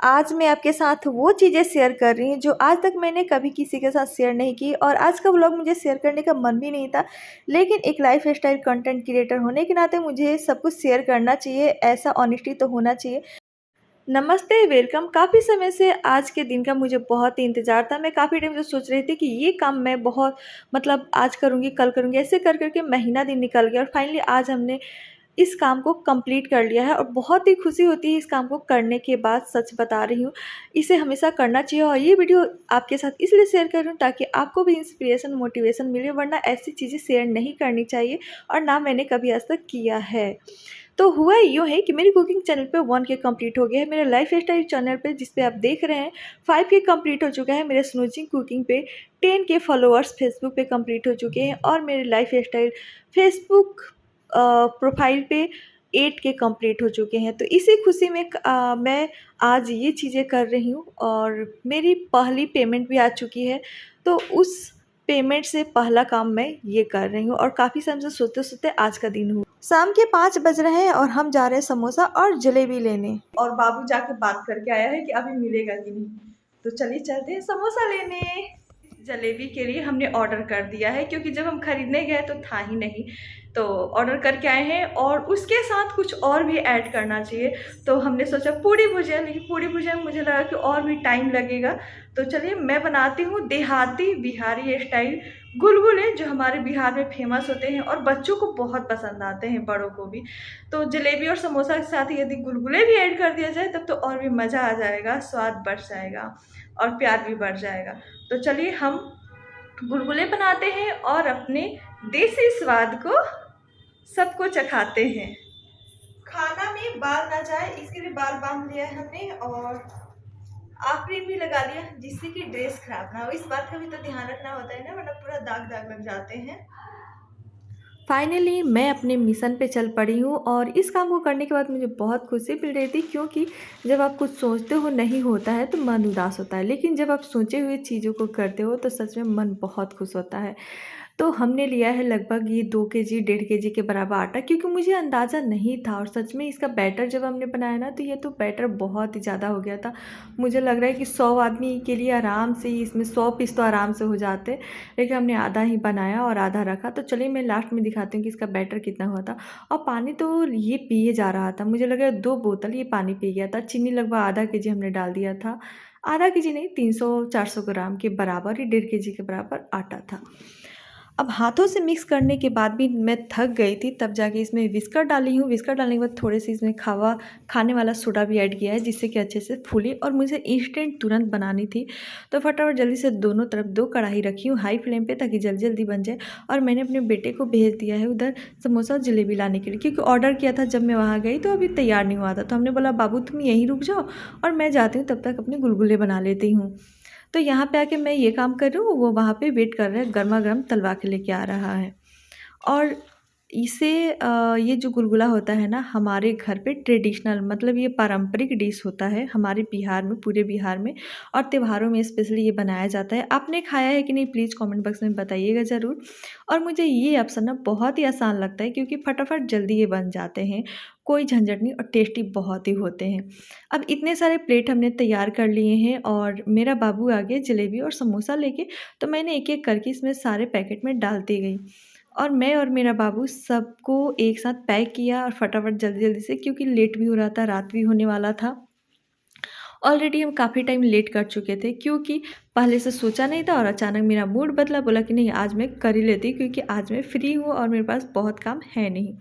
आज मैं आपके साथ वो चीज़ें शेयर कर रही हूँ जो आज तक मैंने कभी किसी के साथ शेयर नहीं की, और आज का व्लॉग मुझे शेयर करने का मन भी नहीं था, लेकिन एक लाइफ स्टाइल कंटेंट क्रिएटर होने के नाते मुझे सब कुछ शेयर करना चाहिए, ऐसा ऑनेस्टी तो होना चाहिए। नमस्ते, वेलकम। काफ़ी समय से आज के दिन का मुझे बहुत ही इंतज़ार था। मैं काफ़ी टाइम से सोच रही थी कि ये काम मैं बहुत आज करूँगी, कल करूँगी, ऐसे कर कर के महीना दिन निकल गया और फाइनली आज हमने इस काम को कंप्लीट कर लिया है और बहुत ही खुशी होती है इस काम को करने के बाद। सच बता रही हूँ, इसे हमेशा करना चाहिए और ये वीडियो आपके साथ इसलिए शेयर कर रही हूँ ताकि आपको भी इंस्पिरेशन, मोटिवेशन मिले, वरना ऐसी चीज़ें शेयर नहीं करनी चाहिए और ना मैंने कभी आज तक किया है। तो हुआ यूँ है कि मेरी कुकिंग चैनल पे 1K कंप्लीट हो गया है। मेरे लाइफ स्टाइल चैनल पे जिस पे आप देख रहे हैं 5K कंप्लीट हो चुका है। मेरे स्नूजिंग कुकिंग पे 10K फॉलोअर्स फेसबुक पे कंप्लीट हो चुके हैं और मेरे लाइफ स्टाइल फेसबुक प्रोफाइल पे 8K कंप्लीट हो चुके हैं। तो इसी खुशी में मैं आज ये चीज़ें कर रही हूँ और मेरी पहली पेमेंट भी आ चुकी है। तो उस पेमेंट से पहला काम मैं ये कर रही हूँ और काफ़ी समय से सोचते-सोचते आज का दिन हुआ। शाम के 5 बज रहे हैं और हम जा रहे हैं समोसा और जलेबी लेने, और बाबू जाके बात करके आया है कि अभी मिलेगा कि नहीं। तो चलिए चलते हैं समोसा लेने। जलेबी के लिए हमने ऑर्डर कर दिया है क्योंकि जब हम खरीदने गए तो था ही नहीं, तो ऑर्डर करके आए हैं और उसके साथ कुछ और भी ऐड करना चाहिए। तो हमने सोचा पूड़ी भुजिया, लेकिन पूड़ी भुजिया में मुझे लगा कि और भी टाइम लगेगा। तो चलिए मैं बनाती हूँ देहाती बिहारी स्टाइल गुलगुले, जो हमारे बिहार में फेमस होते हैं और बच्चों को बहुत पसंद आते हैं, बड़ों को भी। तो जलेबी और समोसा के साथ यदि गुलगुले भी ऐड कर दिया जाए तब तो और भी मज़ा आ जाएगा, स्वाद बढ़ जाएगा और प्यार भी बढ़ जाएगा। तो चलिए हम गुलगुले बनाते हैं और अपने देसी स्वाद को सबको चखाते हैं। खाना में बाल ना जाए इसके लिए बाल बांध लिया है हमने और आफ्रीन भी लगा लिया जिससे कि ड्रेस खराब ना हो। इस बात का भी तो ध्यान रखना होता है ना, वरना पूरा दाग दाग लग जाते हैं। फाइनली मैं अपने मिशन पे चल पड़ी हूँ और इस काम को करने के बाद मुझे बहुत खुशी मिल रही थी, क्योंकि जब आप कुछ सोचते हो नहीं होता है तो मन उदास होता है, लेकिन जब आप सोचे हुए चीज़ों को करते हो तो सच में मन बहुत खुश होता है। तो हमने लिया है लगभग ये 2 केजी 1.5 केजी के बराबर आटा, क्योंकि मुझे अंदाज़ा नहीं था और सच में इसका बैटर जब हमने बनाया ना तो ये तो बैटर बहुत ही ज़्यादा हो गया था। मुझे लग रहा है कि 100 आदमी के लिए आराम से ही इसमें 100 पीस तो आराम से हो जाते, लेकिन हमने आधा ही बनाया और आधा रखा। तो चलिए मैं लास्ट में दिखाती हूँ कि इसका बैटर कितना हुआ था। और पानी तो ये पिए जा रहा था, मुझे लग रहा है 2 बोतल ये पानी पी गया था। चीनी लगभग आधा केजी हमने डाल दिया था, आधा केजी नहीं, 300-400 ग्राम के बराबर, ये 1.5 केजी के बराबर आटा था। अब हाथों से मिक्स करने के बाद भी मैं थक गई थी, तब जाके इसमें विस्कर डाली हूँ। विस्कर डालने के बाद थोड़े से इसमें खाने वाला सोडा भी ऐड किया है, जिससे कि अच्छे से फूले और मुझे इंस्टेंट तुरंत बनानी थी। तो फटाफट जल्दी से दोनों तरफ 2 कढ़ाई रखी हूँ हाई फ्लेम पे, ताकि जल्दी जल्दी बन जाए। और मैंने अपने बेटे को भेज दिया है उधर समोसा और जलेबी लाने के लिए, क्योंकि ऑर्डर किया था जब मैं वहाँ गई तो अभी तैयार नहीं हुआ था। तो हमने बोला बाबू तुम यहीं रुक जाओ और मैं जाती हूँ, तब तक अपने गुलगुले बना लेती हूँ। तो यहाँ पे आके मैं ये काम कर रही हूँ, वो वहाँ पे वेट कर रहा है, गरमा-गरम तलवा के लेके आ रहा है। और इसे ये जो गुलगुला होता है ना हमारे घर पे ट्रेडिशनल, मतलब ये पारंपरिक डिश होता है हमारे बिहार में, पूरे बिहार में, और त्योहारों में स्पेशली ये बनाया जाता है। आपने खाया है कि नहीं प्लीज़ कमेंट बॉक्स में बताइएगा ज़रूर। और मुझे ये ऑप्शन ना बहुत ही आसान लगता है, क्योंकि फटाफट जल्दी ये बन जाते हैं, कोई झंझट नहीं और टेस्टी बहुत ही होते हैं। अब इतने सारे प्लेट हमने तैयार कर लिए हैं और मेरा बाबू आ गया जलेबी और समोसा लेके, तो मैंने एक-एक करके इसमें सारे पैकेट में डालती गई और मैं और मेरा बाबू सबको एक साथ पैक किया और फटाफट जल्दी-जल्दी से, क्योंकि लेट भी हो रहा था, रात भी होने वाला था। ऑलरेडी हम काफ़ी टाइम लेट कर चुके थे, क्योंकि पहले से सोचा नहीं था और अचानक मेरा मूड बदला, बोला कि नहीं आज मैं कर ही लेती, क्योंकि आज मैं फ्री हूँ और मेरे पास बहुत काम है नहीं।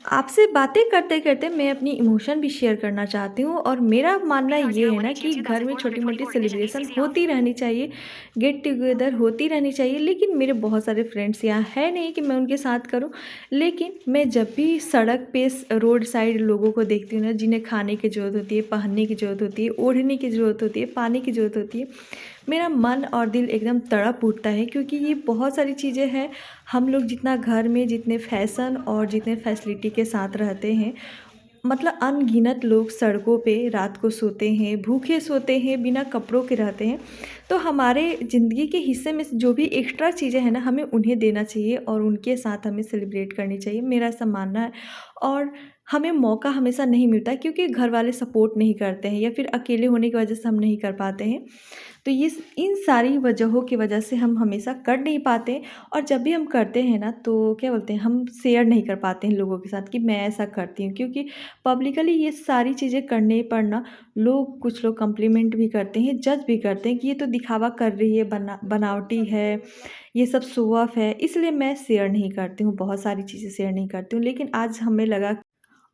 आपसे बातें करते-करते मैं अपनी इमोशन भी शेयर करना चाहती हूँ, और मेरा मानना ये है ना कि घर में छोटी-मोटी सेलिब्रेशन होती रहनी चाहिए, गेट टुगेदर होती रहनी चाहिए, लेकिन मेरे बहुत सारे फ्रेंड्स यहाँ है नहीं कि मैं उनके साथ करूँ। लेकिन मैं जब भी सड़क पे रोड साइड लोगों को देखती हूँ ना, जिन्हें खाने की ज़रूरत होती है, पहनने की ज़रूरत होती है, ओढ़ने की ज़रूरत होती है, पानी की ज़रूरत होती है, मेरा मन और दिल एकदम तड़प उठता है, क्योंकि ये बहुत सारी चीज़ें हैं। हम लोग जितना घर में जितने फैशन और जितने फैसिलिटी के साथ रहते हैं, मतलब अनगिनत लोग सड़कों पे रात को सोते हैं, भूखे सोते हैं, बिना कपड़ों के रहते हैं। तो हमारे ज़िंदगी के हिस्से में जो भी एक्स्ट्रा चीज़ें हैं ना, हमें उन्हें देना चाहिए और उनके साथ हमें सेलिब्रेट करनी चाहिए, मेरा ऐसा मानना है। और हमें मौका हमेशा नहीं मिलता क्योंकि घर वाले सपोर्ट नहीं करते हैं या फिर अकेले होने की वजह से हम नहीं कर पाते हैं। तो ये इन सारी वजहों की वजह से हम हमेशा कर नहीं पाते और जब भी हम करते हैं ना तो क्या बोलते हैं, हम शेयर नहीं कर पाते हैं लोगों के साथ कि मैं ऐसा करती हूँ, क्योंकि पब्लिकली ये सारी चीज़ें करने पर ना लोग, कुछ लोग कम्प्लीमेंट भी करते हैं, जज भी करते हैं कि ये तो दिखावा कर रही है, बनावटी है, ये सब शो ऑफ है, इसलिए मैं शेयर नहीं करती हूँ, बहुत सारी चीज़ें शेयर नहीं करती हूँ। लेकिन आज हमें लगा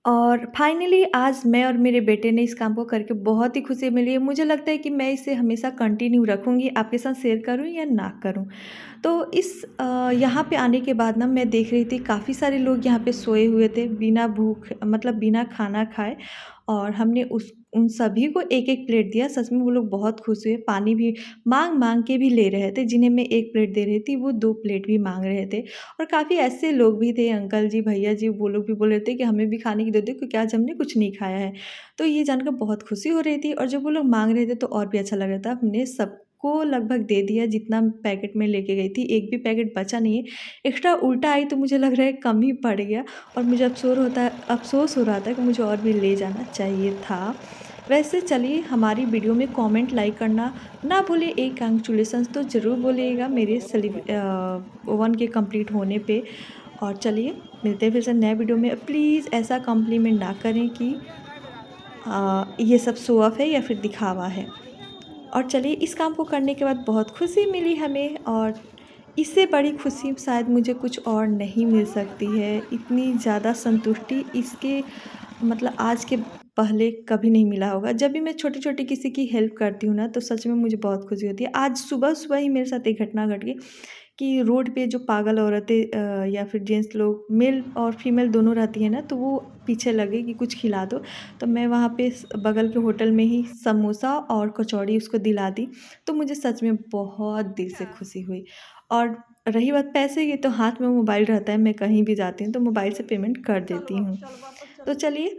और फाइनली आज मैं और मेरे बेटे ने इस काम को करके बहुत ही खुशी मिली है। मुझे लगता है कि मैं इसे हमेशा कंटिन्यू रखूँगी, आपके साथ शेयर करूँ या ना करूँ। तो यहाँ पे आने के बाद ना मैं देख रही थी काफ़ी सारे लोग यहाँ पे सोए हुए थे बिना भूख, मतलब बिना खाना खाए, और हमने उस उन सभी को एक-एक प्लेट दिया। सच में वो लोग बहुत खुश हुए, पानी भी माँग-माँग के भी ले रहे थे। जिन्हें मैं 1 प्लेट दे रही थी, वो 2 प्लेट भी माँग रहे थे। और काफ़ी ऐसे लोग भी थे, अंकल जी, भैया जी, वो लोग भी बोल रहे थे कि हमें भी खाने की दे दो क्योंकि आज हमने कुछ नहीं खाया है। तो ये जानकर बहुत खुशी हो रही थी और जब वो लोग माँग रहे थे तो और भी अच्छा लग रहा था। हमने सबको लगभग दे दिया जितना पैकेट में लेके गई थी, एक भी पैकेट बचा नहीं है। एक्स्ट्रा उल्टा आई तो मुझे लग रहा है कम ही पड़ गया और मुझे अफ़सोस हो रहा था कि मुझे और भी ले जाना चाहिए था। वैसे चलिए, हमारी वीडियो में कमेंट, लाइक करना ना भूलिए। एक कांग्रेचुलेशंस तो ज़रूर बोलिएगा मेरे 1 के कंप्लीट होने पे। और चलिए, मिलते हैं फिर से नए वीडियो में। प्लीज़ ऐसा कॉम्प्लीमेंट ना करें कि ये सब शो ऑफ है या फिर दिखावा है। और चलिए, इस काम को करने के बाद बहुत खुशी मिली हमें और इससे बड़ी खुशी शायद मुझे कुछ और नहीं मिल सकती है। इतनी ज़्यादा संतुष्टि इसके, मतलब आज के पहले कभी नहीं मिला होगा। जब भी मैं छोटी-छोटी किसी की हेल्प करती हूँ ना तो सच में मुझे बहुत खुशी होती है। आज सुबह-सुबह ही मेरे साथ एक घटना घट गई कि रोड पे जो पागल औरतें या फिर जेंट्स लोग, मेल और फीमेल दोनों रहती हैं ना, तो वो पीछे लगे कि कुछ खिला दो। तो मैं वहाँ पे बगल के होटल में ही समोसा और कचौड़ी उसको दिला दी। तो मुझे सच में बहुत दिल से खुशी हुई। और रही बात पैसे की, तो हाथ में मोबाइल रहता है, मैं कहीं भी जाती हूँ तो मोबाइल से पेमेंट कर देती हूँ। तो चलिए,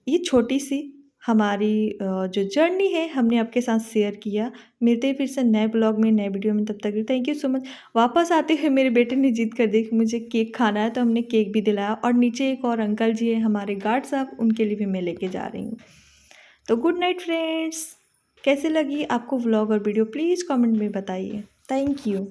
ये छोटी-सी हमारी जो जर्नी है हमने आपके साथ शेयर किया। मिलते हैं फिर से नए ब्लॉग में, नए वीडियो में, तब तक के लिए थैंक यू सो मच। वापस आते हुए मेरे बेटे ने ज़िद कर दी कि मुझे केक खाना है, तो हमने केक भी दिलाया और नीचे एक और अंकल जी हैं हमारे गार्ड साहब, उनके लिए भी मैं लेके जा रही हूँ। तो गुड नाइट फ्रेंड्स। कैसी लगी आपको व्लॉग और वीडियो, प्लीज़ कमेंट में बताइए। Thank you.